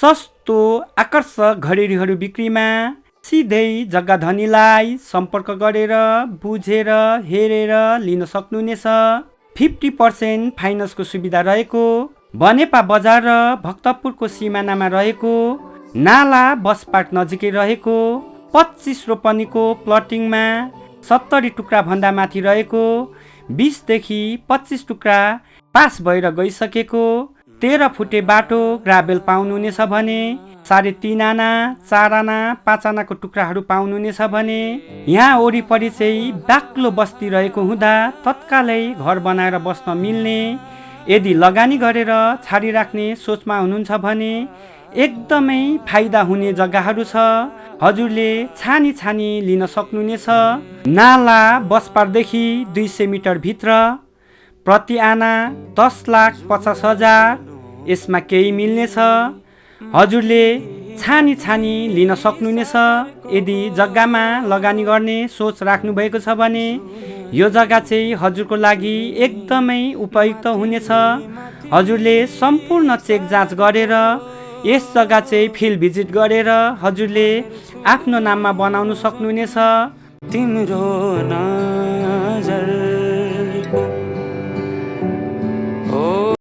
सस्तो आकर्षक घडेरीहरू बिक्रीमा। सिधै जग्गा धनीलाई सम्पर्क गरेर बुझेर हेरेर लिन सक्नुहुनेछ। 50% फाइनेन्सको सुविधा रहेको बनेपा बजार र भक्तपुरको सिमानामा रहेको नाला बस पार्क नजिकै रहेको 25 रोपनीको प्लटिङमा 70 टुक्रा भन्दा माथि रहेको 20 देखि 25 टुक्रा पास भएर गइसकेको 13 फुटे बाटो ग्राभेल पाउनुहुनेछ भने 3.5 आना 4 आना 5 आनाको टुक्राहरू पाउनुहुनेछ भने यहाँ वरिपरि चाहिँ बाक्लो बस्ती रहेको हुँदा तत्कालै घर बनाएर बस्न मिल्ने। यदि लगानी गरेर छाडिराख्ने सोचमा हुनुहुन्छ भने एकदमै फाइदा हुने जग्गाहरू छ। हजुरले छानी छानी लिन सक्नुहुनेछ। नाला बस पार्कदेखि 200 मिटर भित्र, प्रति आना 10,50,000। यसमा केही मिल्नेछ। हजुरले छानी छानी लिन सक्नुहुनेछ। यदि जग्गामा लगानी गर्ने सोच राख्नु भएको छ भने यो जग्गा चाहिँ हजुरको लागि एकदमै उपयुक्त हुनेछ। हजुरले सम्पूर्ण चेक जाँच गरेर यस जग्गा चाहिँ फिल्ड भिजिट गरेर हजुरले आफ्नो नाममा बनाउन सक्नुहुनेछ। तिम्रो नजर